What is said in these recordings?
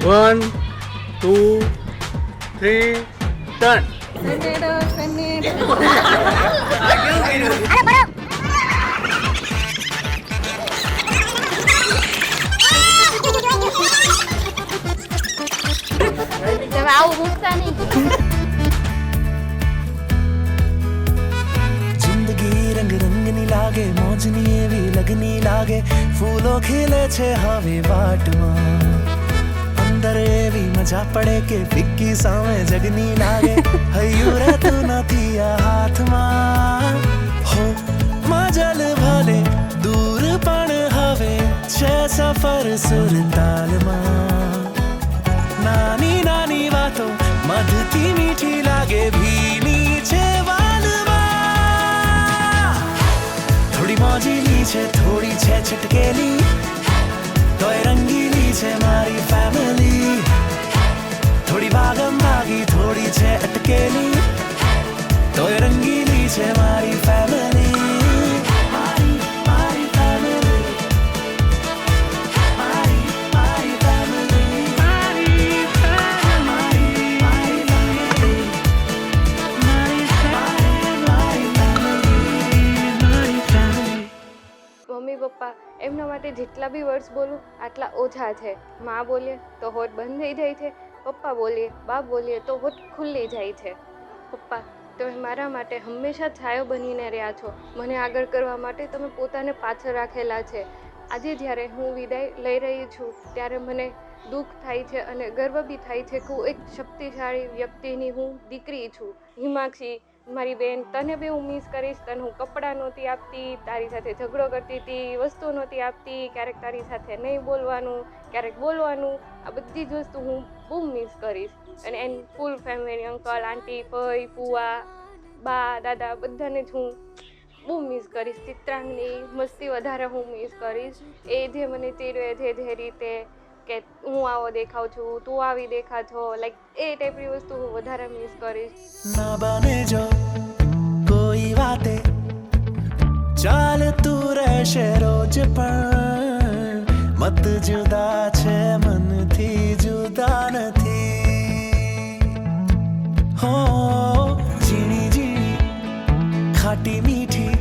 1, 2, 3, turn. તમે આવું મૂકતા નહીં. જિંદગી રંગ રંગની લાગે, મોજની એવી લગની લાગે, ફૂલો ખીલે છે હવે વાટમાં. અંદર એવી મજા પડે કે ફિક્કી સામે જગની લાગે, હૈયું રહેતું નથી આ હાથમાં. હો મજલ ભલે દૂર પણ હવે છે સફર સુરતાલમાં. નાની નાની વાતો મધથી મીઠી લાગે, ભીની છે વાલમાં. થોડી મોજીલી છે, થોડી છે છટકેલી, તોય રંગીલી છે મારી ફેમિલી. થોડી ભાગમ ભાગી, થોડી છે અટકેલી, તોય રંગીલી છે મારી ફેમિલી. મમ્મી પપ્પા એમના માટે જેટલા બી વર્ડ્સ બોલું આટલા ઓછા છે. માં બોલીએ તો હોઠ બંધ થઈ જાય છે, પપ્પા બોલીએ બાપ બોલીએ તો હોઠ ખુલ્લી જાય છે. પપ્પા તમે મારા માટે હંમેશા છાયો બનીને રહ્યા છો. મને આગળ કરવા માટે તમે પોતાને પાછળ રાખેલા છે. આજે જ્યારે હું વિદાય લઈ રહી છું ત્યારે મને દુઃખ થાય છે અને ગર્વ બી થાય છે કે હું એક શક્તિશાળી વ્યક્તિની હું દીકરી છું. હિમાક્ષી મારી બેન, તને બી હું મિસ કરીશ. તને હું કપડાં નહોતી આપતી, તારી સાથે ઝઘડો કરતી હતી, વસ્તુ નહોતી આપતી, ક્યારેક તારી સાથે નહીં બોલવાનું, ક્યારેક બોલવાનું, આ બધી જ વસ્તુ હું બહુ મિસ કરીશ. અને એની ફૂલ ફેમિલી, અંકલ, આંટી, ફઈ, ફુવા, બા, દાદા બધાને જ હું બહુ મિસ કરીશ. ચિત્રાંગની મસ્તી વધારે હું મિસ કરીશ. એ જે મને ચીડવે છે જે રીતે કે હું આવો દેખાવ છું, તું આવી દેખા છો, લાઈક એ ટાઈપની વસ્તુ હું વધારે મિસ કરીશ. ના બને જો કોઈ વાતે, ચાલતું રહેશે રોજ પણ. મત જુદા છે મનથી જુદા નથી. હો ઝીણી ઝીણી ખાટી મીઠી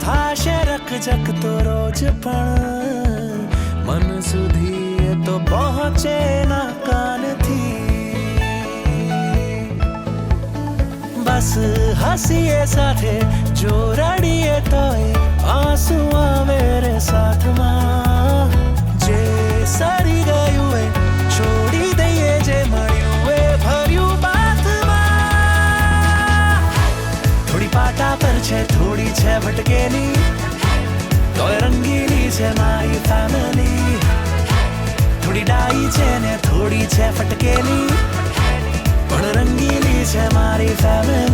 થાશે રકજક તો રોજ પણ. મન સુધી એ તો પહોંચે ના કાનથી. બસ હસીએ સાથે, જો રડીએ તોય આંસુ આવે રે સાથમાં. જે સરી ગયું એ છોડી દઈએ, જે મળ્યું એ ભર્યું બાથમાં. થોડી પાટા પર છે, થોડી છે ભટકેલી, તોય રંગીલી છે મારી ફેમિલી. થોડી ડાઈ છે ને થોડી છે ફટકેલી, પણ રંગીલી છે મારી ફેમિલી.